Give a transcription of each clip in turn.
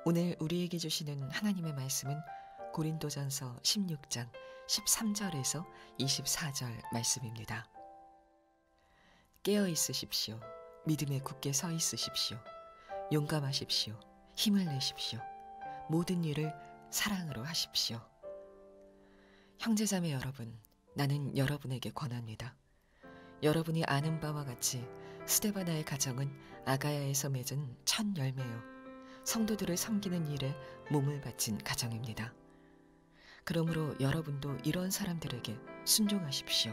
오늘 우리에게 주시는 하나님의 말씀은 고린도전서 16장 13절에서 24절 말씀입니다. 깨어 있으십시오. 믿음에 굳게 서 있으십시오. 용감하십시오. 힘을 내십시오. 모든 일을 사랑으로 하십시오. 형제자매 여러분, 나는 여러분에게 권합니다. 여러분이 아는 바와 같이 스데바나의 가정은 아가야에서 맺은 첫 열매요. 성도들을 섬기는 일에 몸을 바친 가정입니다. 그러므로 여러분도 이런 사람들에게 순종하십시오.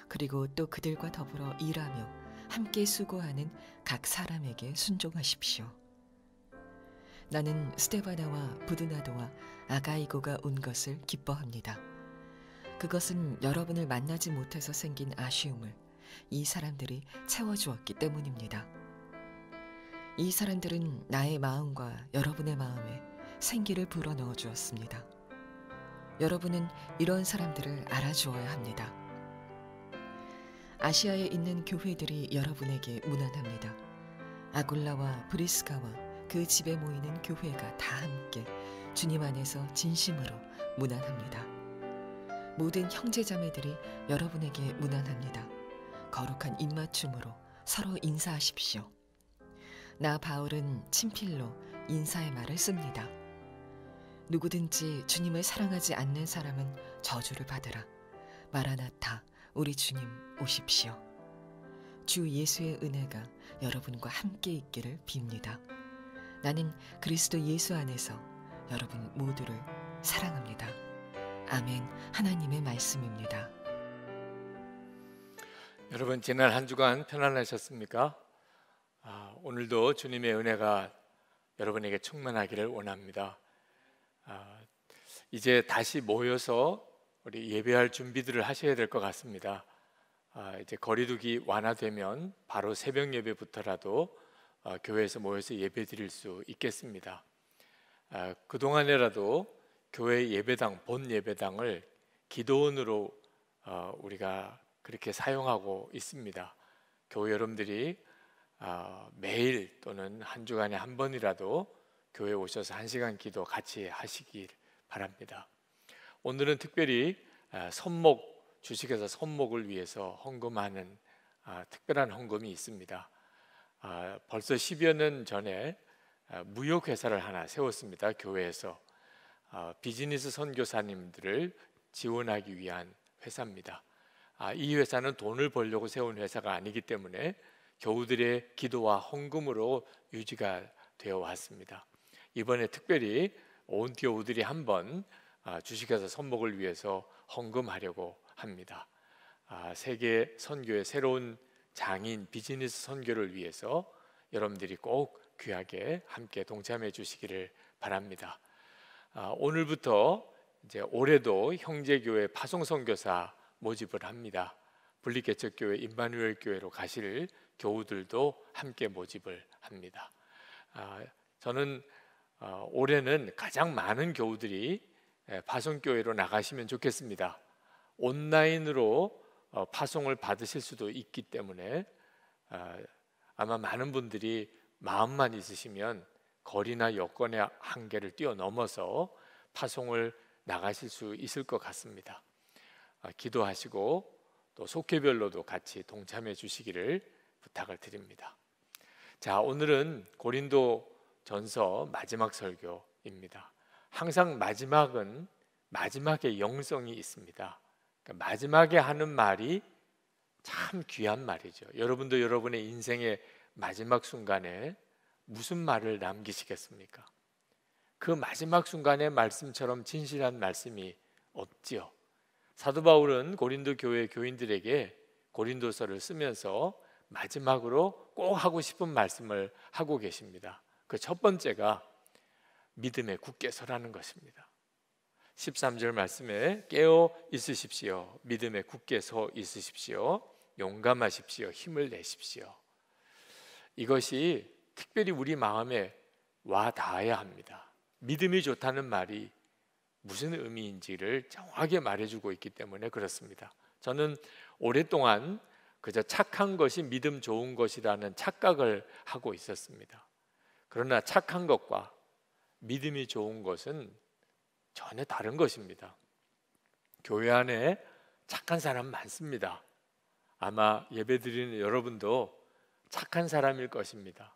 그리고 또 그들과 더불어 일하며 함께 수고하는 각 사람에게 순종하십시오. 나는 스데바나와 부드나도와 아가이고가 온 것을 기뻐합니다. 그것은 여러분을 만나지 못해서 생긴 아쉬움을 이 사람들이 채워주었기 때문입니다. 이 사람들은 나의 마음과 여러분의 마음에 생기를 불어넣어 주었습니다. 여러분은 이런 사람들을 알아주어야 합니다. 아시아에 있는 교회들이 여러분에게 문안합니다. 아굴라와 브리스가와 그 집에 모이는 교회가 다 함께 주님 안에서 진심으로 문안합니다. 모든 형제자매들이 여러분에게 문안합니다. 거룩한 입맞춤으로 서로 인사하십시오. 나 바울은 친필로 인사의 말을 씁니다. 누구든지 주님을 사랑하지 않는 사람은 저주를 받으라. 마라나타, 우리 주님 오십시오. 주 예수의 은혜가 여러분과 함께 있기를 빕니다. 나는 그리스도 예수 안에서 여러분 모두를 사랑합니다. 아멘. 하나님의 말씀입니다. 여러분, 지난 한 주간 편안하셨습니까? 오늘도 주님의 은혜가 여러분에게 충만하기를 원합니다. 이제 다시 모여서 우리 예배할 준비들을 하셔야 될 것 같습니다. 이제 거리두기 완화되면 바로 새벽 예배부터라도 교회에서 모여서 예배 드릴 수 있겠습니다. 그동안에라도 교회 예배당, 본 예배당을 기도원으로 우리가 그렇게 사용하고 있습니다. 교회 여러분들이 매일 또는 한 주간에 한 번이라도 교회에 오셔서 1시간 기도 같이 하시길 바랍니다. 오늘은 특별히 주식회사 손목을 위해서 헌금하는 특별한 헌금이 있습니다. 벌써 10여 년 전에 무역회사를 하나 세웠습니다. 교회에서 비즈니스 선교사님들을 지원하기 위한 회사입니다. 이 회사는 돈을 벌려고 세운 회사가 아니기 때문에 교우들의 기도와 헌금으로 유지가 되어 왔습니다. 이번에 특별히 온 교우들이 한번 주식회사 손목을 위해서 헌금하려고 합니다. 세계 선교의 새로운 장인 비즈니스 선교를 위해서 여러분들이 꼭 귀하게 함께 동참해 주시기를 바랍니다. 오늘부터 이제 올해도 형제교회 파송선교사 모집을 합니다. 분리개척교회 임마누엘 교회로 가실 교우들도 함께 모집을 합니다. 저는 올해는 가장 많은 교우들이 파송교회로 나가시면 좋겠습니다. 온라인으로 파송을 받으실 수도 있기 때문에 아마 많은 분들이 마음만 있으시면 거리나 여건의 한계를 뛰어넘어서 파송을 나가실 수 있을 것 같습니다. 기도하시고 또 속회별로도 같이 동참해 주시기를 부탁을 드립니다. 자, 오늘은 고린도전서 마지막 설교입니다. 항상 마지막은 마지막에 영성이 있습니다. 그러니까 마지막에 하는 말이 참 귀한 말이죠. 여러분도 여러분의 인생의 마지막 순간에 무슨 말을 남기시겠습니까? 그 마지막 순간의 말씀처럼 진실한 말씀이 없지요. 사도 바울은 고린도 교회 교인들에게 고린도서를 쓰면서 마지막으로 꼭 하고 싶은 말씀을 하고 계십니다. 그 첫 번째가 믿음에 굳게 서라는 것입니다. 13절 말씀에 깨어 있으십시오. 믿음에 굳게 서 있으십시오. 용감하십시오. 힘을 내십시오. 이것이 특별히 우리 마음에 와 닿아야 합니다. 믿음이 좋다는 말이 무슨 의미인지를 정확하게 말해주고 있기 때문에 그렇습니다. 저는 오랫동안 그저 착한 것이 믿음 좋은 것이라는 착각을 하고 있었습니다. 그러나 착한 것과 믿음이 좋은 것은 전혀 다른 것입니다. 교회 안에 착한 사람 많습니다. 아마 예배드리는 여러분도 착한 사람일 것입니다.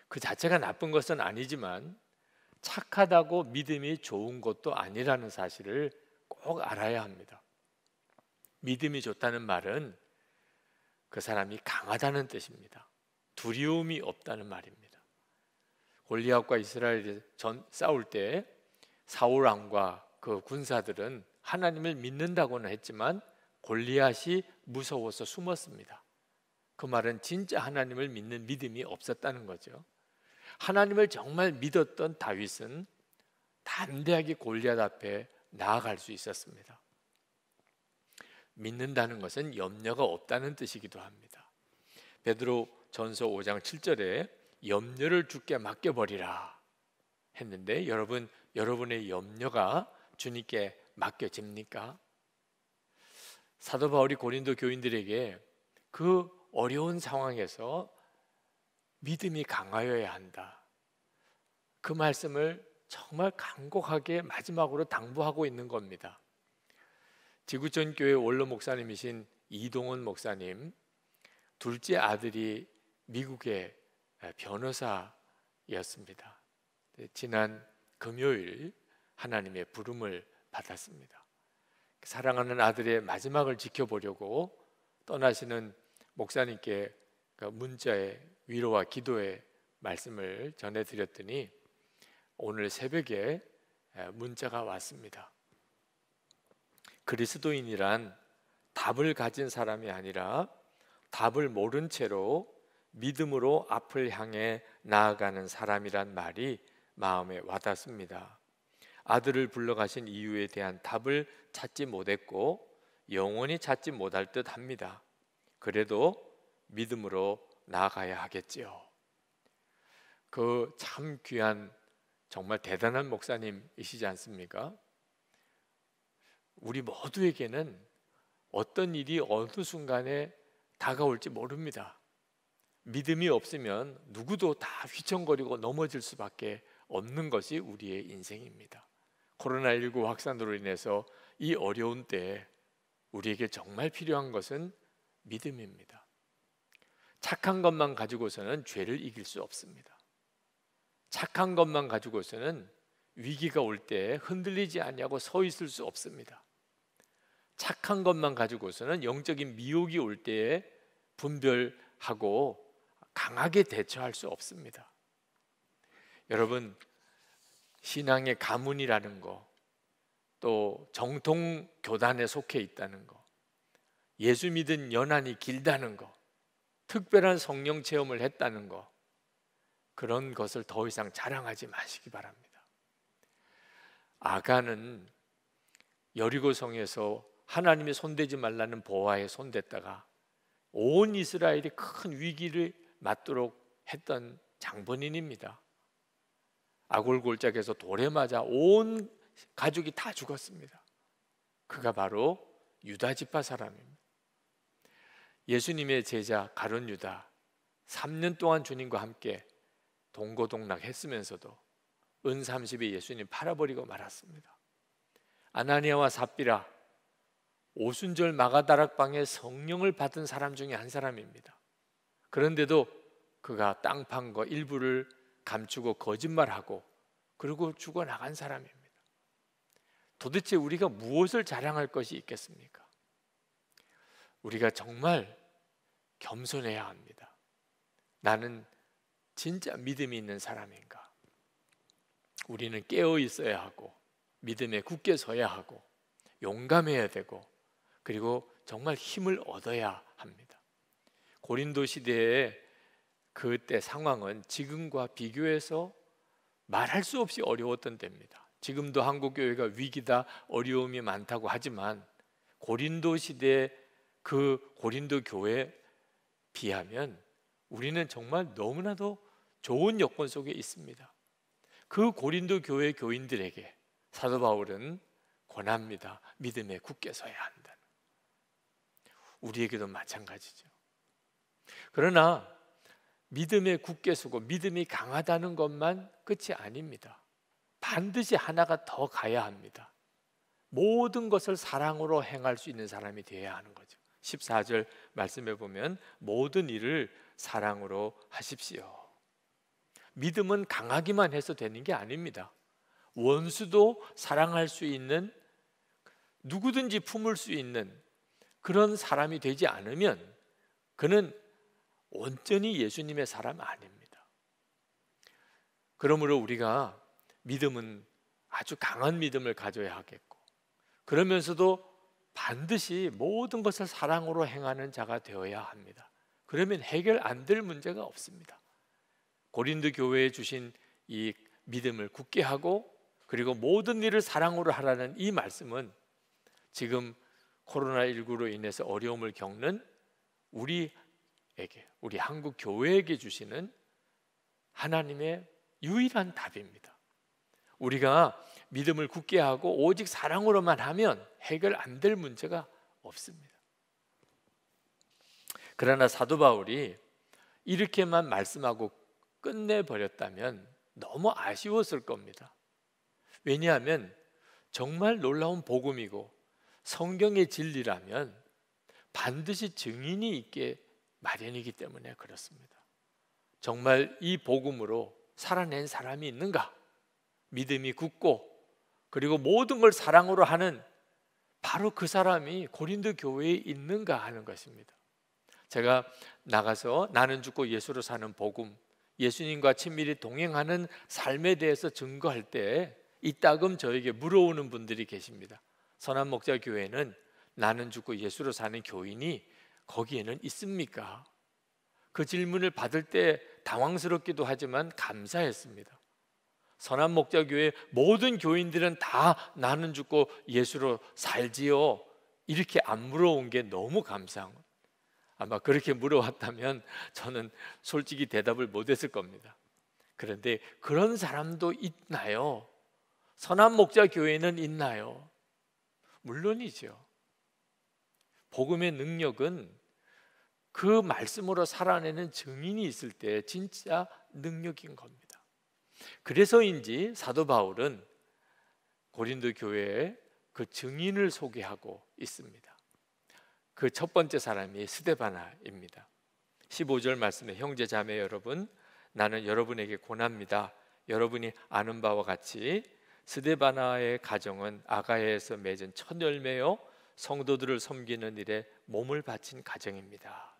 그 자체가 나쁜 것은 아니지만 착하다고 믿음이 좋은 것도 아니라는 사실을 꼭 알아야 합니다. 믿음이 좋다는 말은 그 사람이 강하다는 뜻입니다. 두려움이 없다는 말입니다. 골리앗과 이스라엘이 싸울 때 사울 왕과 그 군사들은 하나님을 믿는다고는 했지만 골리앗이 무서워서 숨었습니다. 그 말은 진짜 하나님을 믿는 믿음이 없었다는 거죠. 하나님을 정말 믿었던 다윗은 담대하게 골리앗 앞에 나아갈 수 있었습니다. 믿는다는 것은 염려가 없다는 뜻이기도 합니다. 베드로 전서 5장 7절에 염려를 주께 맡겨버리라 했는데 여러분의 염려가 주님께 맡겨집니까? 사도 바울이 고린도 교인들에게 그 어려운 상황에서 믿음이 강하여야 한다, 그 말씀을 정말 간곡하게 마지막으로 당부하고 있는 겁니다. 지구촌 교회 원로 목사님이신 이동원 목사님, 둘째 아들이 미국의 변호사였습니다. 지난 금요일 하나님의 부름을 받았습니다. 사랑하는 아들의 마지막을 지켜보려고 떠나시는 목사님께 문자의 위로와 기도의 말씀을 전해드렸더니 오늘 새벽에 문자가 왔습니다. 그리스도인이란 답을 가진 사람이 아니라 답을 모른 채로 믿음으로 앞을 향해 나아가는 사람이란 말이 마음에 와닿습니다. 아들을 불러가신 이유에 대한 답을 찾지 못했고 영원히 찾지 못할 듯 합니다. 그래도 믿음으로 나아가야 하겠지요. 그 참 귀한, 정말 대단한 목사님이시지 않습니까? 우리 모두에게는 어떤 일이 어느 순간에 다가올지 모릅니다. 믿음이 없으면 누구도 다 휘청거리고 넘어질 수밖에 없는 것이 우리의 인생입니다. 코로나19 확산으로 인해서 이 어려운 때에 우리에게 정말 필요한 것은 믿음입니다. 착한 것만 가지고서는 죄를 이길 수 없습니다. 착한 것만 가지고서는 위기가 올 때 흔들리지 않냐고 서 있을 수 없습니다. 착한 것만 가지고서는 영적인 미혹이 올 때에 분별하고 강하게 대처할 수 없습니다. 여러분, 신앙의 가문이라는 거, 또 정통 교단에 속해 있다는 거, 예수 믿은 연한이 길다는 거, 특별한 성령 체험을 했다는 거, 그런 것을 더 이상 자랑하지 마시기 바랍니다. 아간은 여리고성에서 하나님이 손대지 말라는 보화에 손댔다가 온 이스라엘이 큰 위기를 맞도록 했던 장본인입니다. 아골골짝에서 돌에 맞아 온 가족이 다 죽었습니다. 그가 바로 유다 지파 사람입니다. 예수님의 제자 가룟 유다, 3년 동안 주님과 함께 동고동락 했으면서도 은 30에 예수님 팔아버리고 말았습니다. 아나니아와 삽비라, 오순절 마가다락방에 성령을 받은 사람 중에 한 사람입니다. 그런데도 그가 땅 판 거 일부를 감추고 거짓말하고 그리고 죽어나간 사람입니다. 도대체 우리가 무엇을 자랑할 것이 있겠습니까? 우리가 정말 겸손해야 합니다. 나는 진짜 믿음이 있는 사람인가? 우리는 깨어 있어야 하고 믿음에 굳게 서야 하고 용감해야 되고 그리고 정말 힘을 얻어야 합니다. 고린도 시대의 그때 상황은 지금과 비교해서 말할 수 없이 어려웠던 때입니다. 지금도 한국 교회가 위기다, 어려움이 많다고 하지만 고린도 시대 그 고린도 교회에 비하면 우리는 정말 너무나도 좋은 여건 속에 있습니다. 그 고린도 교회 교인들에게 사도 바울은 권합니다. 믿음에 굳게 서야 한다는. 우리에게도 마찬가지죠. 그러나 믿음에 굳게 서고 믿음이 강하다는 것만 끝이 아닙니다. 반드시 하나가 더 가야 합니다. 모든 것을 사랑으로 행할 수 있는 사람이 되어야 하는 거죠. 14절 말씀해 보면 모든 일을 사랑으로 하십시오. 믿음은 강하기만 해서 되는 게 아닙니다. 원수도 사랑할 수 있는, 누구든지 품을 수 있는 그런 사람이 되지 않으면 그는 온전히 예수님의 사람 아닙니다. 그러므로 우리가 믿음은 아주 강한 믿음을 가져야 하겠고, 그러면서도 반드시 모든 것을 사랑으로 행하는 자가 되어야 합니다. 그러면 해결 안 될 문제가 없습니다. 고린도 교회에 주신 이 믿음을 굳게 하고, 그리고 모든 일을 사랑으로 하라는 이 말씀은 지금 코로나19로 인해서 어려움을 겪는 우리 한국 교회에게 주시는 하나님의 유일한 답입니다. 우리가 믿음을 굳게 하고 오직 사랑으로만 하면 해결 안 될 문제가 없습니다. 그러나 사도 바울이 이렇게만 말씀하고 끝내버렸다면 너무 아쉬웠을 겁니다. 왜냐하면 정말 놀라운 복음이고 성경의 진리라면 반드시 증인이 있게 마련이기 때문에 그렇습니다. 정말 이 복음으로 살아낸 사람이 있는가? 믿음이 굳고 그리고 모든 걸 사랑으로 하는 바로 그 사람이 고린도 교회에 있는가 하는 것입니다. 제가 나가서 나는 죽고 예수로 사는 복음, 예수님과 친밀히 동행하는 삶에 대해서 증거할 때 이따금 저에게 물어오는 분들이 계십니다. 선한목자교회는 나는 죽고 예수로 사는 교인이 거기에는 있습니까? 그 질문을 받을 때 당황스럽기도 하지만 감사했습니다. 선한목자교회 모든 교인들은 다 나는 죽고 예수로 살지요, 이렇게 안 물어온 게 너무 감사한 거예요. 아마 그렇게 물어왔다면 저는 솔직히 대답을 못했을 겁니다. 그런데 그런 사람도 있나요? 선한목자교회는 있나요? 물론이죠. 복음의 능력은 그 말씀으로 살아내는 증인이 있을 때 진짜 능력인 겁니다. 그래서인지 사도 바울은 고린도 교회에 그 증인을 소개하고 있습니다. 그 첫 번째 사람이 스데바나입니다. 15절 말씀에 형제 자매 여러분, 나는 여러분에게 권합니다. 여러분이 아는 바와 같이 스데바나의 가정은 아가야에서 맺은 첫 열매요 성도들을 섬기는 일에 몸을 바친 가정입니다.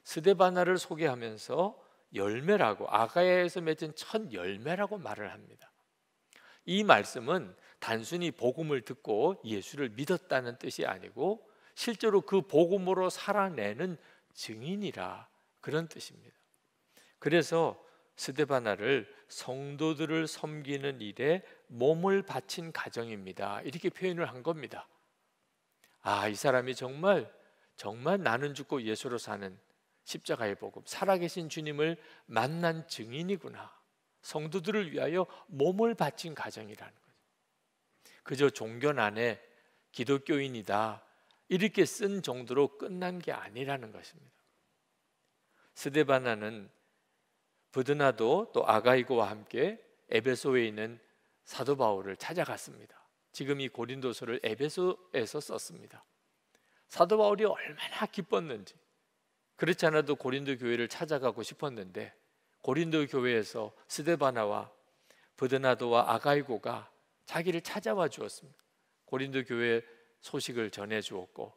스데바나를 소개하면서 열매라고, 아가야에서 맺은 첫 열매라고 말을 합니다. 이 말씀은 단순히 복음을 듣고 예수를 믿었다는 뜻이 아니고 실제로 그 복음으로 살아내는 증인이라 그런 뜻입니다. 그래서 스데바나를 성도들을 섬기는 일에 몸을 바친 가정입니다, 이렇게 표현을 한 겁니다. 이 사람이 정말 나는 죽고 예수로 사는 십자가의 복음, 살아계신 주님을 만난 증인이구나. 성도들을 위하여 몸을 바친 가정이라는 거죠. 그저 종교 안에 기독교인이다 이렇게 쓴 정도로 끝난 게 아니라는 것입니다. 스데바나는 브드나도 또 아가이고와 함께 에베소에 있는 사도 바울을 찾아갔습니다. 지금 이 고린도서를 에베소에서 썼습니다. 사도 바울이 얼마나 기뻤는지, 그렇지 않아도 고린도 교회를 찾아가고 싶었는데 고린도 교회에서 스데바나와 브드나도와 아가이고가 자기를 찾아와 주었습니다. 고린도 교회 소식을 전해 주었고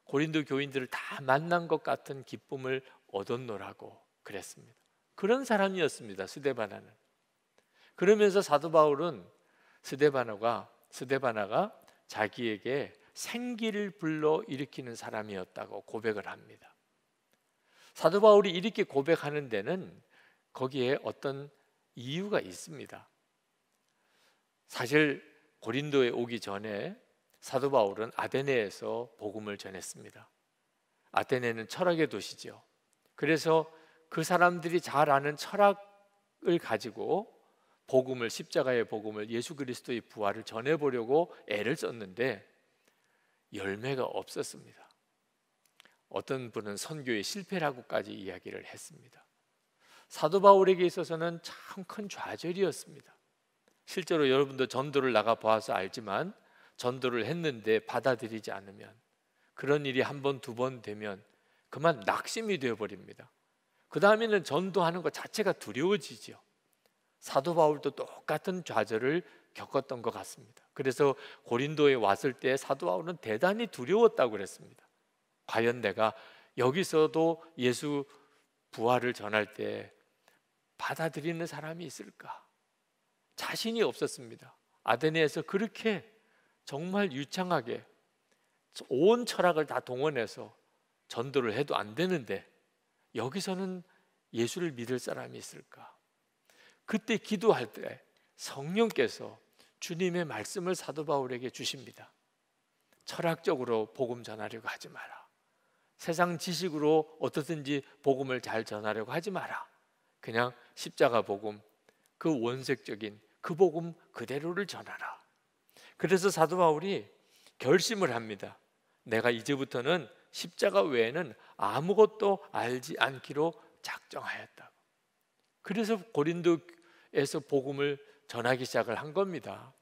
고린도 교인들을 다 만난 것 같은 기쁨을 얻었노라고 그랬습니다. 그런 사람이었습니다, 스데바나는. 그러면서 사도 바울은 스데바나가 자기에게 생기를 불러 일으키는 사람이었다고 고백을 합니다. 사도 바울이 이렇게 고백하는 데는 거기에 어떤 이유가 있습니다. 사실 고린도에 오기 전에 사도 바울은 아테네에서 복음을 전했습니다. 아테네는 철학의 도시죠. 그래서 그 사람들이 잘 아는 철학을 가지고 복음을, 십자가의 복음을, 예수 그리스도의 부활을 전해보려고 애를 썼는데 열매가 없었습니다. 어떤 분은 선교에 실패라고까지 이야기를 했습니다. 사도 바울에게 있어서는 참 큰 좌절이었습니다. 실제로 여러분도 전도를 나가 보아서 알지만 전도를 했는데 받아들이지 않으면, 그런 일이 한 번, 두 번 되면 그만 낙심이 되어버립니다. 그 다음에는 전도하는 것 자체가 두려워지죠. 사도 바울도 똑같은 좌절을 겪었던 것 같습니다. 그래서 고린도에 왔을 때 사도 바울은 대단히 두려웠다고 그랬습니다. 과연 내가 여기서도 예수 부활을 전할 때 받아들이는 사람이 있을까? 자신이 없었습니다. 아테네에서 그렇게 정말 유창하게 온 철학을 다 동원해서 전도를 해도 안 되는데 여기서는 예수를 믿을 사람이 있을까? 그때 기도할 때 성령께서 주님의 말씀을 사도 바울에게 주십니다. 철학적으로 복음 전하려고 하지 마라. 세상 지식으로 어떻든지 복음을 잘 전하려고 하지 마라. 그냥 십자가 복음, 그 원색적인 그 복음 그대로를 전하라. 그래서 사도 바울이 결심을 합니다. 내가 이제부터는 십자가 외에는 아무것도 알지 않기로 작정하였다고. 그래서 고린도에서 복음을 전하기 시작을 한 겁니다.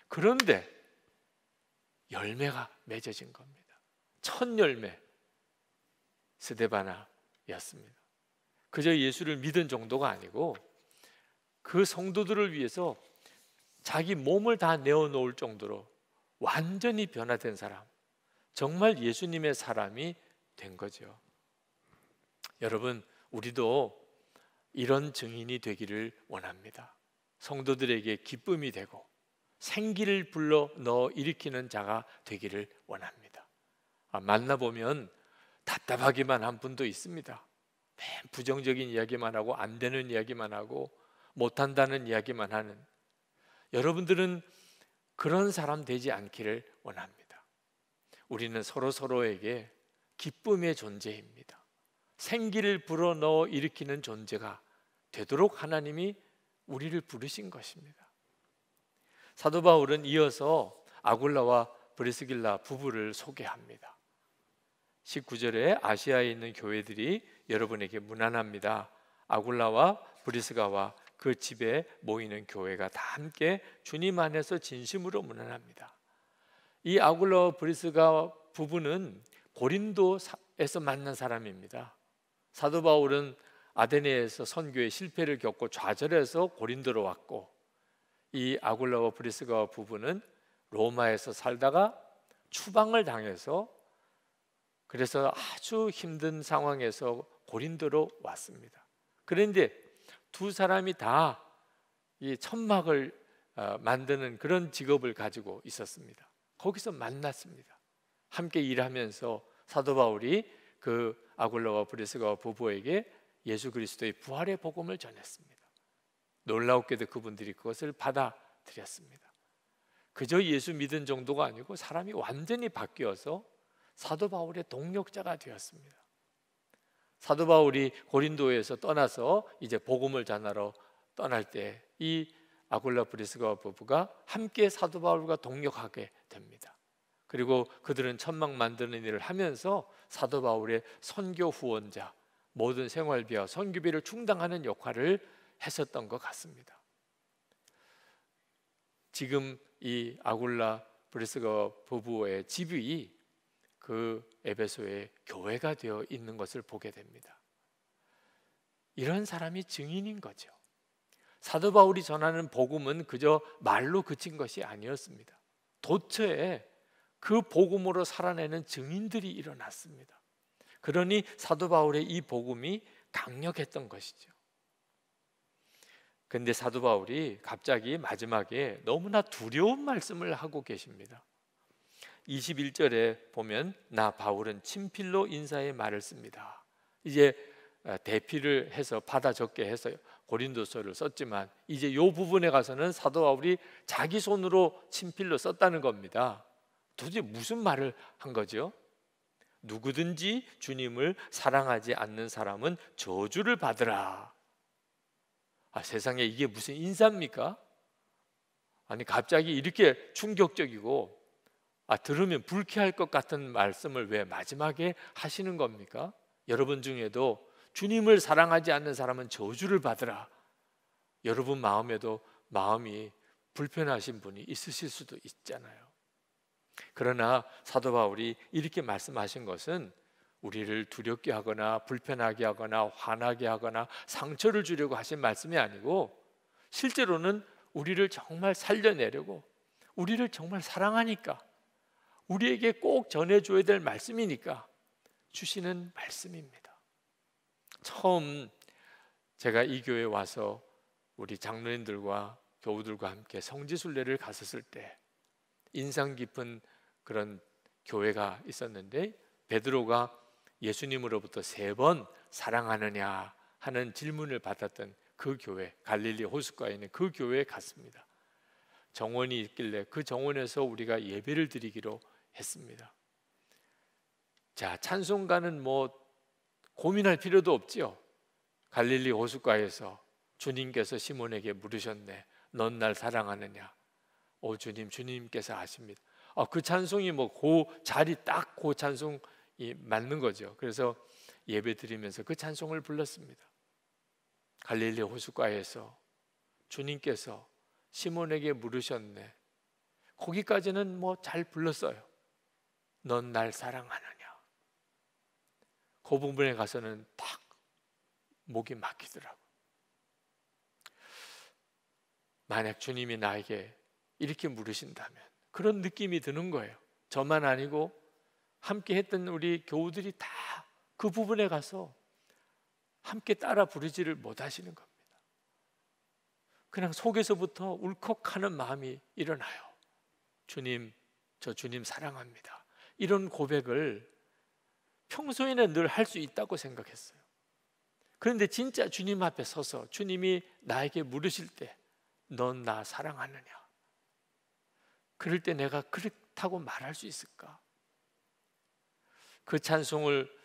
그런데 열매가 맺어진 겁니다. 첫 열매 스데바나였습니다. 그저 예수를 믿은 정도가 아니고 그 성도들을 위해서 자기 몸을 다 내어놓을 정도로 완전히 변화된 사람, 정말 예수님의 사람이 된 거죠. 여러분, 우리도 이런 증인이 되기를 원합니다. 성도들에게 기쁨이 되고 생기를 불러 넣어 일으키는 자가 되기를 원합니다. 만나보면 답답하기만 한 분도 있습니다. 맨 부정적인 이야기만 하고 안 되는 이야기만 하고 못한다는 이야기만 하는, 여러분들은 그런 사람 되지 않기를 원합니다. 우리는 서로에게 기쁨의 존재입니다. 생기를 불어넣어 일으키는 존재가 되도록 하나님이 우리를 부르신 것입니다. 사도 바울은 이어서 아굴라와 브리스길라 부부를 소개합니다. 19절에 아시아에 있는 교회들이 여러분에게 문안합니다. 아굴라와 브리스가와 그 집에 모이는 교회가 다 함께 주님 안에서 진심으로 문안합니다. 이 아굴라와 브리스가 부부는 고린도에서 만난 사람입니다. 사도 바울은 아테네에서 선교의 실패를 겪고 좌절해서 고린도로 왔고, 이 아굴라와 브리스가 부부는 로마에서 살다가 추방을 당해서, 그래서 아주 힘든 상황에서 고린도로 왔습니다. 그런데 두 사람이 다 이 천막을 만드는 그런 직업을 가지고 있었습니다. 거기서 만났습니다. 함께 일하면서 사도 바울이 그 아굴라와 브리스가 부부에게 예수 그리스도의 부활의 복음을 전했습니다. 놀라웠게도 그분들이 그것을 받아들였습니다. 그저 예수 믿은 정도가 아니고 사람이 완전히 바뀌어서 사도 바울의 동력자가 되었습니다. 사도 바울이 고린도에서 떠나서 이제 복음을 전하러 떠날 때 이 아굴라 브리스가 부부가 함께 사도 바울과 동력하게 됩니다. 그리고 그들은 천막 만드는 일을 하면서 사도 바울의 선교 후원자, 모든 생활비와 선교비를 충당하는 역할을 했었던 것 같습니다. 지금 이 아굴라 브리스가 부부의 집이 그 에베소의 교회가 되어 있는 것을 보게 됩니다. 이런 사람이 증인인 거죠. 사도 바울이 전하는 복음은 그저 말로 그친 것이 아니었습니다. 도처에 그 복음으로 살아내는 증인들이 일어났습니다. 그러니 사도 바울의 이 복음이 강력했던 것이죠. 그런데 사도 바울이 갑자기 마지막에 너무나 두려운 말씀을 하고 계십니다. 21절에 보면 나 바울은 친필로 인사의 말을 씁니다. 이제 대피를 해서 받아 적게 해서 고린도서를 썼지만 이제 이 부분에 가서는 사도 바울이 자기 손으로 친필로 썼다는 겁니다. 도대체 무슨 말을 한 거죠? 누구든지 주님을 사랑하지 않는 사람은 저주를 받으라. 세상에 이게 무슨 인사입니까? 아니 갑자기 이렇게 충격적이고 들으면 불쾌할 것 같은 말씀을 왜 마지막에 하시는 겁니까? 여러분 중에도 주님을 사랑하지 않는 사람은 저주를 받으라. 여러분 마음에도 마음이 불편하신 분이 있으실 수도 있잖아요. 그러나 사도 바울이 이렇게 말씀하신 것은 우리를 두렵게 하거나 불편하게 하거나 화나게 하거나 상처를 주려고 하신 말씀이 아니고, 실제로는 우리를 정말 살려내려고, 우리를 정말 사랑하니까, 우리에게 꼭 전해줘야 될 말씀이니까 주시는 말씀입니다. 처음 제가 이 교회에 와서 우리 장로님들과 교우들과 함께 성지순례를 갔었을 때 인상 깊은 그런 교회가 있었는데, 베드로가 예수님으로부터 3번 사랑하느냐 하는 질문을 받았던 그 교회, 갈릴리 호숫가에 있는 그 교회에 갔습니다. 정원이 있길래 그 정원에서 우리가 예배를 드리기로 했습니다. 자, 찬송가는 뭐 고민할 필요도 없지요. 갈릴리 호숫가에서 주님께서 시몬에게 물으셨네, 넌 날 사랑하느냐? 오 주님, 주님께서 아십니다. 그 찬송이 뭐 그 자리 딱 그 찬송이 맞는 거죠. 그래서 예배 드리면서 그 찬송을 불렀습니다. 갈릴리 호숫가에서 주님께서 시몬에게 물으셨네. 거기까지는 뭐 잘 불렀어요. 넌 날 사랑하느냐? 그 부분에 가서는 딱 목이 막히더라고요. 만약 주님이 나에게 이렇게 물으신다면, 그런 느낌이 드는 거예요. 저만 아니고 함께 했던 우리 교우들이 다 그 부분에 가서 함께 따라 부르지를 못하시는 겁니다. 그냥 속에서부터 울컥하는 마음이 일어나요. 주님, 저 주님 사랑합니다. 이런 고백을 평소에는 늘 할 수 있다고 생각했어요. 그런데 진짜 주님 앞에 서서 주님이 나에게 물으실 때, 넌 나 사랑하느냐? 그럴 때 내가 그렇다고 말할 수 있을까? 그 찬송을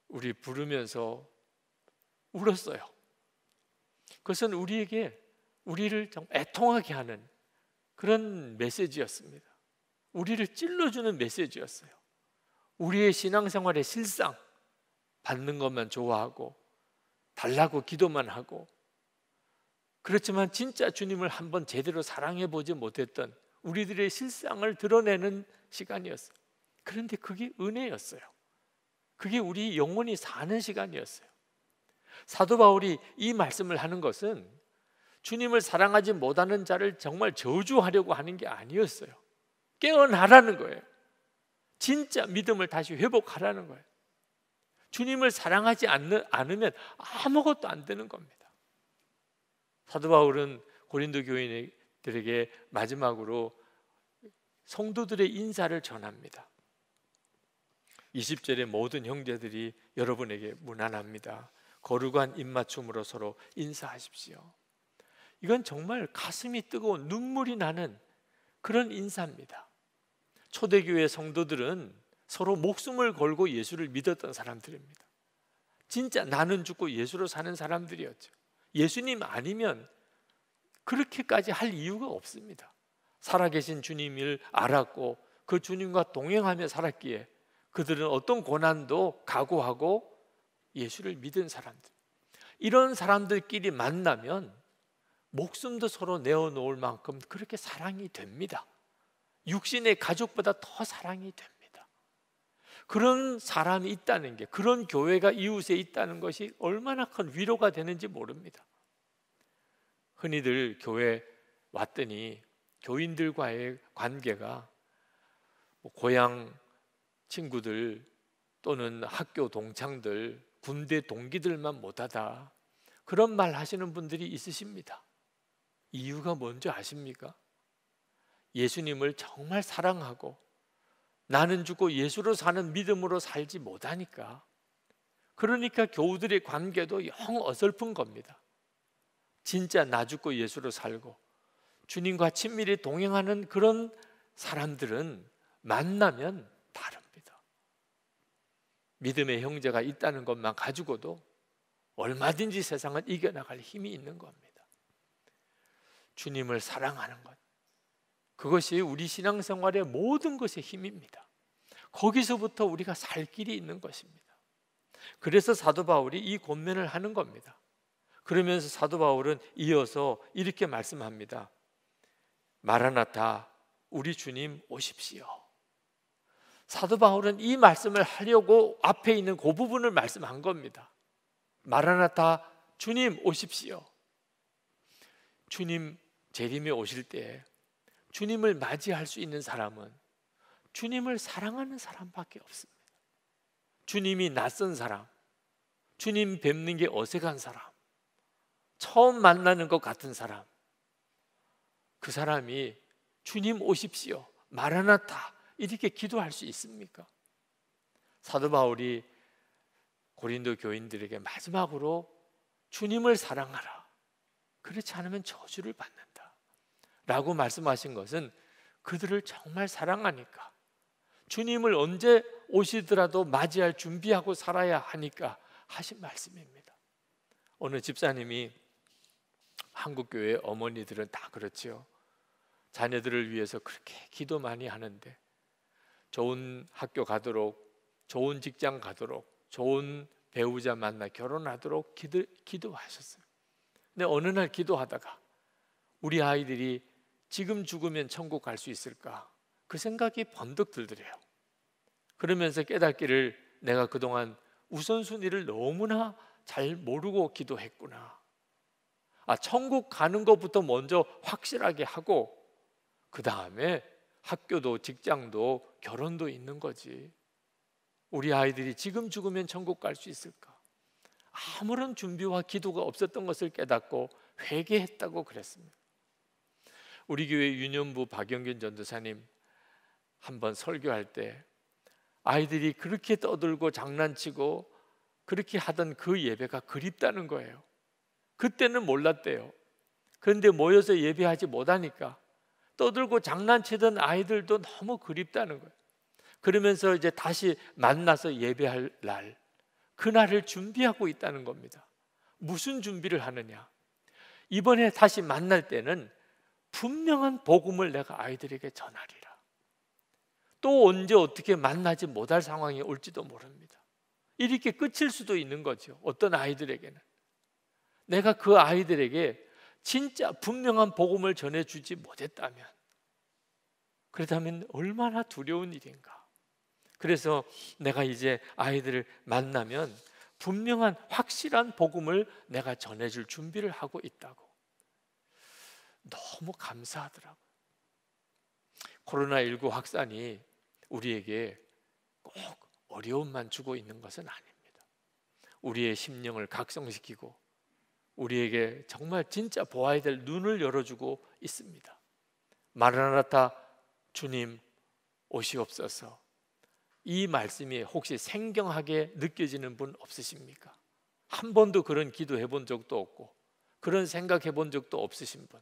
우리 부르면서 울었어요. 그것은 우리를 좀 애통하게 하는 그런 메시지였습니다. 우리를 찔러주는 메시지였어요. 우리의 신앙생활의 실상, 받는 것만 좋아하고 달라고 기도만 하고, 그렇지만 진짜 주님을 한번 제대로 사랑해 보지 못했던 우리들의 실상을 드러내는 시간이었어요. 그런데 그게 은혜였어요. 그게 우리 영혼이 사는 시간이었어요. 사도 바울이 이 말씀을 하는 것은 주님을 사랑하지 못하는 자를 정말 저주하려고 하는 게 아니었어요. 깨어나라는 거예요. 진짜 믿음을 다시 회복하라는 거예요. 주님을 사랑하지 않으면 아무것도 안 되는 겁니다. 사도 바울은 고린도 교인들에게 마지막으로 성도들의 인사를 전합니다. 20절에 모든 형제들이 여러분에게 문안합니다. 거룩한 입맞춤으로 서로 인사하십시오. 이건 정말 가슴이 뜨거운 눈물이 나는 그런 인사입니다. 초대교회 성도들은 서로 목숨을 걸고 예수를 믿었던 사람들입니다. 진짜 나는 죽고 예수로 사는 사람들이었죠. 예수님 아니면 그렇게까지 할 이유가 없습니다. 살아계신 주님을 알았고 그 주님과 동행하며 살았기에 그들은 어떤 고난도 각오하고 예수를 믿은 사람들, 이런 사람들끼리 만나면 목숨도 서로 내어놓을 만큼 그렇게 사랑이 됩니다. 육신의 가족보다 더 사랑이 됩니다. 그런 사람이 있다는 게, 그런 교회가 이웃에 있다는 것이 얼마나 큰 위로가 되는지 모릅니다. 흔히들 교회 왔더니 교인들과의 관계가 고향 친구들 또는 학교 동창들, 군대 동기들만 못하다, 그런 말 하시는 분들이 있으십니다. 이유가 뭔지 아십니까? 예수님을 정말 사랑하고 나는 죽고 예수로 사는 믿음으로 살지 못하니까, 그러니까 교우들의 관계도 영 어설픈 겁니다. 진짜 나 죽고 예수로 살고 주님과 친밀히 동행하는 그런 사람들은 만나면 다릅니다. 믿음의 형제가 있다는 것만 가지고도 얼마든지 세상은 이겨나갈 힘이 있는 겁니다. 주님을 사랑하는 것, 그것이 우리 신앙생활의 모든 것의 힘입니다. 거기서부터 우리가 살 길이 있는 것입니다. 그래서 사도 바울이 이 권면을 하는 겁니다. 그러면서 사도 바울은 이어서 이렇게 말씀합니다. 마라나타, 우리 주님 오십시오. 사도 바울은 이 말씀을 하려고 앞에 있는 그 부분을 말씀한 겁니다. 마라나타, 주님 오십시오. 주님 재림에 오실 때 주님을 맞이할 수 있는 사람은 주님을 사랑하는 사람밖에 없습니다. 주님이 낯선 사람, 주님 뵙는 게 어색한 사람, 처음 만나는 것 같은 사람, 그 사람이 주님 오십시오, 마라나타 이렇게 기도할 수 있습니까? 사도 바울이 고린도 교인들에게 마지막으로 주님을 사랑하라, 그렇지 않으면 저주를 받는다 라고 말씀하신 것은 그들을 정말 사랑하니까, 주님을 언제 오시더라도 맞이할 준비하고 살아야 하니까 하신 말씀입니다. 어느 집사님이, 한국교회 어머니들은 다 그렇지요, 자녀들을 위해서 그렇게 기도 많이 하는데 좋은 학교 가도록, 좋은 직장 가도록, 좋은 배우자 만나 결혼하도록 기도하셨어요. 근데 어느 날 기도하다가 우리 아이들이 지금 죽으면 천국 갈 수 있을까, 그 생각이 번뜩 들더래요. 그러면서 깨닫기를, 내가 그동안 우선순위를 너무나 잘 모르고 기도했구나. 천국 가는 것부터 먼저 확실하게 하고 그 다음에 학교도 직장도 결혼도 있는 거지. 우리 아이들이 지금 죽으면 천국 갈 수 있을까? 아무런 준비와 기도가 없었던 것을 깨닫고 회개했다고 그랬습니다. 우리 교회 유년부 박영균 전도사님 한번 설교할 때 아이들이 그렇게 떠들고 장난치고 그렇게 하던 그 예배가 그립다는 거예요. 그때는 몰랐대요. 그런데 모여서 예배하지 못하니까 떠들고 장난치던 아이들도 너무 그립다는 거예요. 그러면서 이제 다시 만나서 예배할 날, 그날을 준비하고 있다는 겁니다. 무슨 준비를 하느냐? 이번에 다시 만날 때는 분명한 복음을 내가 아이들에게 전하리라. 또 언제 어떻게 만나지 못할 상황이 올지도 모릅니다. 이렇게 끝일 수도 있는 거죠. 어떤 아이들에게는 내가 그 아이들에게 진짜 분명한 복음을 전해주지 못했다면, 그렇다면 얼마나 두려운 일인가. 그래서 내가 이제 아이들을 만나면 분명한 확실한 복음을 내가 전해줄 준비를 하고 있다고. 너무 감사하더라고요. 코로나19 확산이 우리에게 꼭 어려움만 주고 있는 것은 아닙니다. 우리의 심령을 각성시키고 우리에게 정말 진짜 보아야 될 눈을 열어주고 있습니다. 마라나타, 주님 오시옵소서. 이 말씀이 혹시 생경하게 느껴지는 분 없으십니까? 한 번도 그런 기도해 본 적도 없고 그런 생각해 본 적도 없으신 분,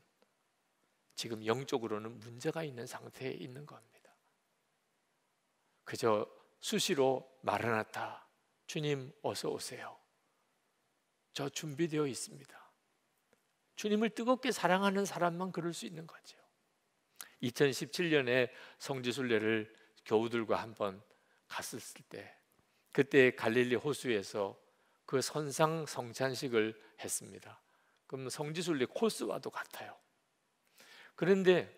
지금 영적으로는 문제가 있는 상태에 있는 겁니다. 그저 수시로 마라나타, 주님 어서 오세요, 저 준비되어 있습니다, 주님을 뜨겁게 사랑하는 사람만 그럴 수 있는 거죠. 2017년에 성지순례를 교우들과 한번 갔었을 때, 그때 갈릴리 호수에서 그 선상 성찬식을 했습니다. 그럼 성지순례 코스와도 같아요. 그런데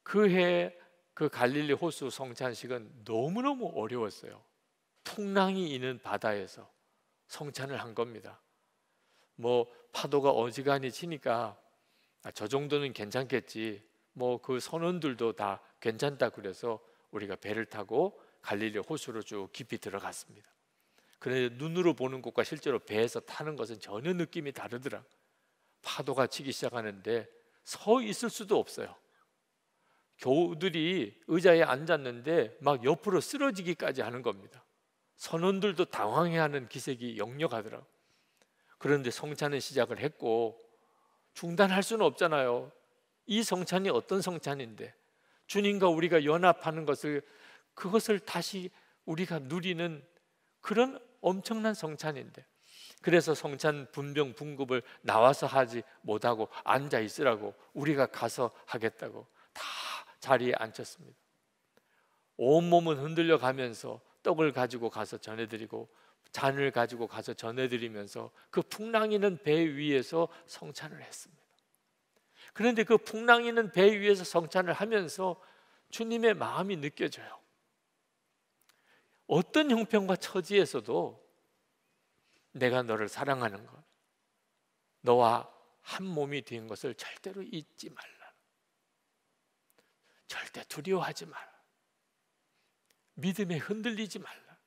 그 해 그 갈릴리 호수 성찬식은 너무너무 어려웠어요. 풍랑이 있는 바다에서 성찬을 한 겁니다. 뭐 파도가 어지간히 치니까 저 정도는 괜찮겠지, 뭐 그 선원들도 다 괜찮다 그래서 우리가 배를 타고 갈릴리 호수로 쭉 깊이 들어갔습니다. 그런데 눈으로 보는 것과 실제로 배에서 타는 것은 전혀 느낌이 다르더라. 파도가 치기 시작하는데 서 있을 수도 없어요. 교우들이 의자에 앉았는데 막 옆으로 쓰러지기까지 하는 겁니다. 선원들도 당황해하는 기색이 역력하더라고요. 그런데 성찬은 시작을 했고 중단할 수는 없잖아요. 이 성찬이 어떤 성찬인데, 주님과 우리가 연합하는 것을, 그것을 다시 우리가 누리는 그런 엄청난 성찬인데, 그래서 성찬 분병 분급을 나와서 하지 못하고 앉아 있으라고, 우리가 가서 하겠다고 다 자리에 앉혔습니다. 온몸은 흔들려 가면서 떡을 가지고 가서 전해드리고 잔을 가지고 가서 전해드리면서 그 풍랑이는 배 위에서 성찬을 했습니다. 그런데 그 풍랑이는 배 위에서 성찬을 하면서 주님의 마음이 느껴져요. 어떤 형편과 처지에서도 내가 너를 사랑하는 것, 너와 한 몸이 된 것을 절대로 잊지 말라. 절대 두려워하지 마라. 믿음에 흔들리지 말라.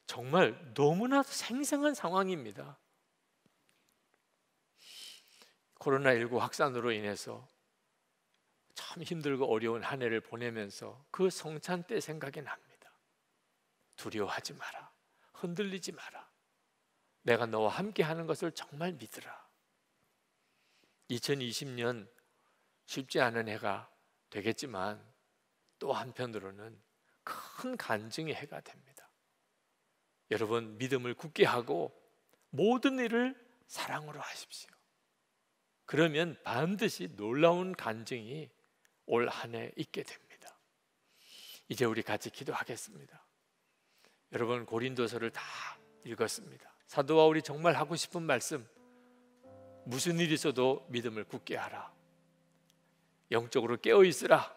정말 너무나 생생한 상황입니다. 코로나19 확산으로 인해서 참 힘들고 어려운 한 해를 보내면서 그 성찬 때 생각이 납니다. 두려워하지 마라. 흔들리지 마라. 내가 너와 함께 하는 것을 정말 믿으라. 2020년 쉽지 않은 해가 되겠지만 또 한편으로는 큰 간증의 해가 됩니다. 여러분, 믿음을 굳게 하고 모든 일을 사랑으로 하십시오. 그러면 반드시 놀라운 간증이 올 한 해 있게 됩니다. 이제 우리 같이 기도하겠습니다. 여러분, 고린도서를 다 읽었습니다. 사도 바울이 정말 하고 싶은 말씀, 무슨 일이 있어도 믿음을 굳게 하라. 영적으로 깨어 있으라.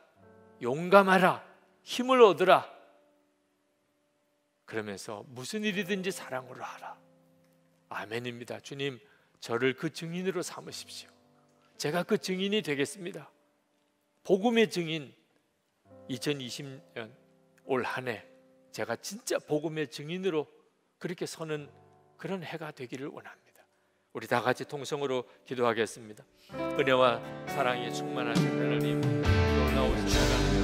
용감하라. 힘을 얻으라. 그러면서 무슨 일이든지 사랑으로 하라. 아멘입니다. 주님, 저를 그 증인으로 삼으십시오. 제가 그 증인이 되겠습니다. 복음의 증인. 2020년 올 한 해 제가 진짜 복음의 증인으로 그렇게 서는 그런 해가 되기를 원합니다. 우리 다 같이 통성으로 기도하겠습니다. 은혜와 사랑이 충만하신 하나님, 놀라우신 하나님,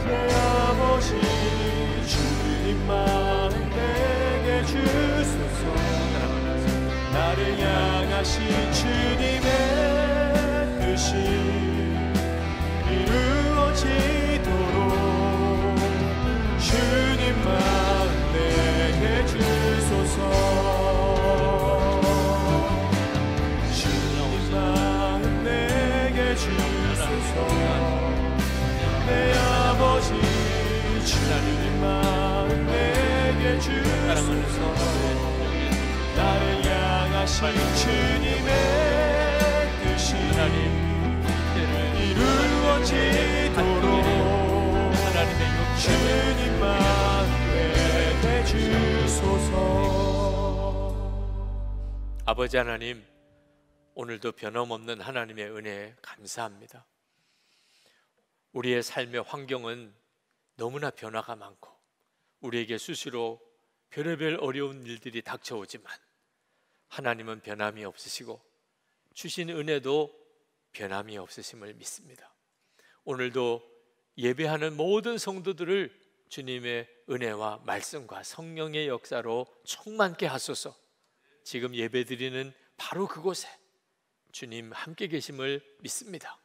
내 아버지 주님만 내게 주소서. 나를 향하신 주님의 뜻이 이루어지도록 주님만 내게 주소서. 주님만 내게 주소서. 내 아버지 주님만 내게 주소서. 나를 향하신 주님의 뜻이 이루어지도록 주님만 내게 주소서. 아버지 하나님, 오늘도 변함없는 하나님의 은혜에 감사합니다. 우리의 삶의 환경은 너무나 변화가 많고 우리에게 수시로 별의별 어려운 일들이 닥쳐오지만 하나님은 변함이 없으시고 주신 은혜도 변함이 없으심을 믿습니다. 오늘도 예배하는 모든 성도들을 주님의 은혜와 말씀과 성령의 역사로 충만케 하소서. 지금 예배드리는 바로 그곳에 주님 함께 계심을 믿습니다.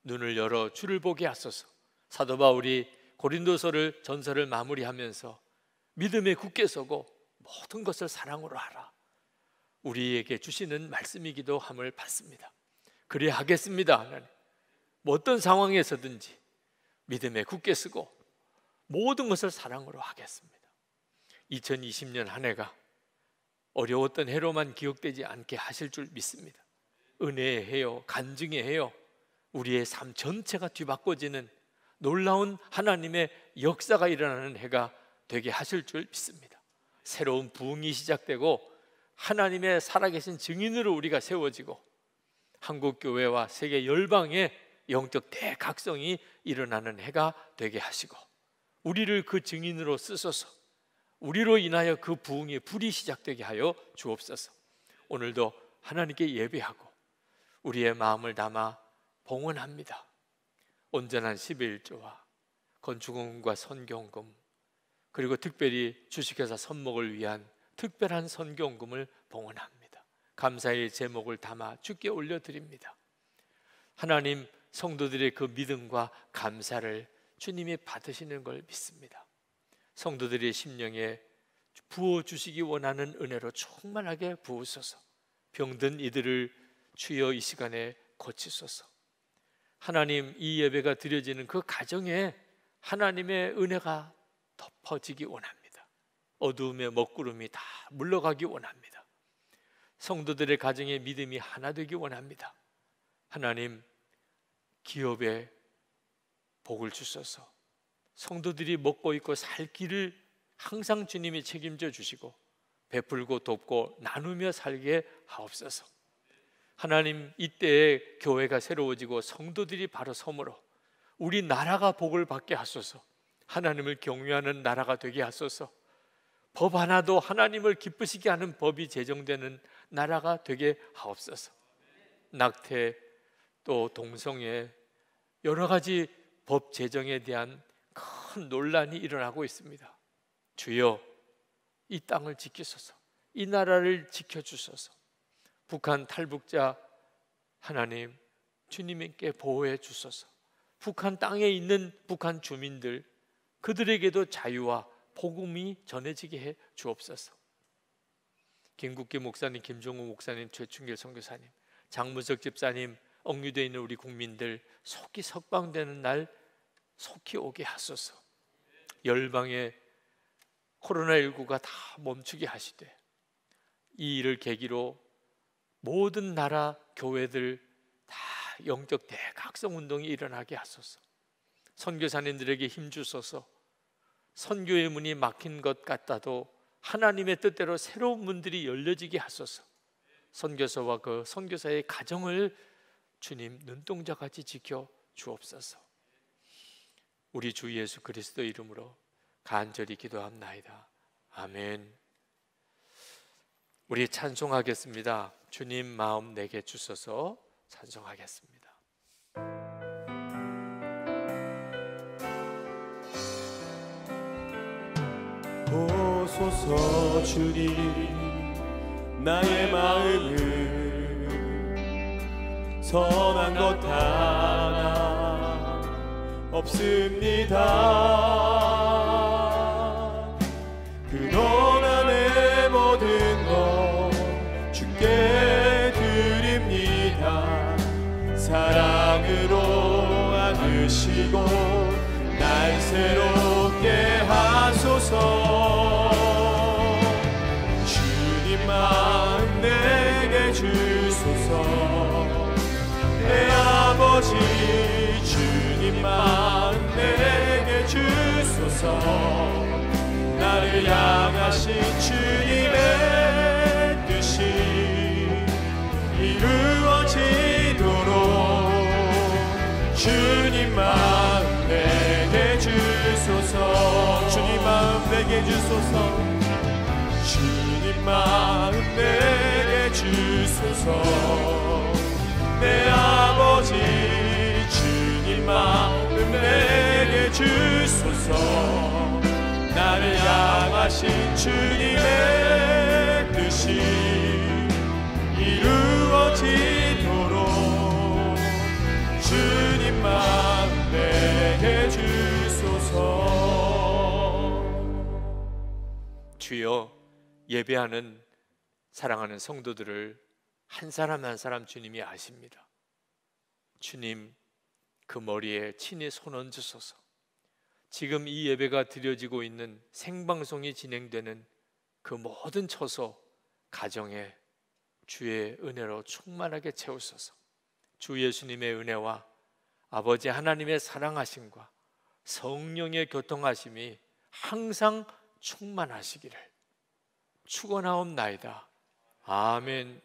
눈을 열어 주를 보게 하소서. 사도 바울이 고린도서를 전서를 마무리하면서 믿음에 굳게 서고 모든 것을 사랑으로 하라, 우리에게 주시는 말씀이기도 함을 받습니다. 그래야 하겠습니다. 하나님, 뭐 어떤 상황에서든지 믿음에 굳게 서고 모든 것을 사랑으로 하겠습니다. 2020년 한 해가 어려웠던 해로만 기억되지 않게 하실 줄 믿습니다. 은혜의 해요, 간증의 해요, 우리의 삶 전체가 뒤바꿔지는 놀라운 하나님의 역사가 일어나는 해가 되게 하실 줄 믿습니다. 새로운 부흥이 시작되고 하나님의 살아계신 증인으로 우리가 세워지고 한국교회와 세계 열방의 영적 대각성이 일어나는 해가 되게 하시고 우리를 그 증인으로 쓰소서. 우리로 인하여 그 부흥의 불이 시작되게 하여 주옵소서. 오늘도 하나님께 예배하고 우리의 마음을 담아 봉헌합니다. 온전한 11조와 건축원과 선교원금, 그리고 특별히 주식회사 선목을 위한 특별한 선교원금을 봉헌합니다. 감사의 제목을 담아 주께 올려드립니다. 하나님, 성도들의 그 믿음과 감사를 주님이 받으시는 걸 믿습니다. 성도들의 심령에 부어주시기 원하는 은혜로 충만하게 부으소서. 병든 이들을 주여 이 시간에 고치소서. 하나님, 이 예배가 드려지는 그 가정에 하나님의 은혜가 덮어지기 원합니다. 어두움의 먹구름이 다 물러가기 원합니다. 성도들의 가정의 믿음이 하나 되기 원합니다. 하나님, 기업에 복을 주셔서 성도들이 먹고 있고 살 길을 항상 주님이 책임져 주시고 베풀고 돕고 나누며 살게 하옵소서. 하나님, 이때에 교회가 새로워지고 성도들이 바로 섬으로 우리 나라가 복을 받게 하소서. 하나님을 경외하는 나라가 되게 하소서. 법 하나도 하나님을 기쁘시게 하는 법이 제정되는 나라가 되게 하옵소서. 낙태 또 동성애 여러 가지 법 제정에 대한 큰 논란이 일어나고 있습니다. 주여, 이 땅을 지키소서. 이 나라를 지켜주소서. 북한 탈북자 하나님, 주님께 보호해 주소서. 북한 땅에 있는 북한 주민들, 그들에게도 자유와 복음이 전해지게 해 주옵소서. 김국기 목사님, 김종우 목사님, 최충길 선교사님, 장문석 집사님, 억류되어 있는 우리 국민들 속히 석방되는 날 속히 오게 하소서. 열방의 코로나19가 다 멈추게 하시되 이 일을 계기로 모든 나라 교회들 다 영적 대각성 운동이 일어나게 하소서. 선교사님들에게 힘 주소서. 선교의 문이 막힌 것 같아도 하나님의 뜻대로 새로운 문들이 열려지게 하소서. 선교사와 그 선교사의 가정을 주님 눈동자같이 지켜 주옵소서. 우리 주 예수 그리스도 이름으로 간절히 기도합나이다. 아멘. 우리 찬송하겠습니다. 주님 마음 내게 주소서. 찬송하겠습니다. 보소서 주님, 나의 마음을 선한 것 하나 없습니다. 그러나 내 모든 것 주께 드립니다. 사랑으로 안으시고 날 새롭게 하소서. 주님 마음 내게 주소서. 내 아버지 주님 마음 내게 주소서. 나를 향하신 주님의 뜻이 이루어지도록 주님 마음 내게 주소서. 주님 마음 내게 주소서. 주님 마음 내게 주소서. 내 아버지 주님 마음 내게 주소서. 나를 향하신 주님의 뜻이 이루어지도록 주님 마음 내게 주소서. 주여, 예배하는 사랑하는 성도들을 한 사람 한 사람 주님이 아십니다. 주님, 그 머리에 친히 손 얹으소서. 지금 이 예배가 드려지고 있는 생방송이 진행되는 그 모든 처소 가정에 주의 은혜로 충만하게 채우소서. 주 예수님의 은혜와 아버지 하나님의 사랑하심과 성령의 교통하심이 항상 충만하시기를 축원하옵나이다. 아멘.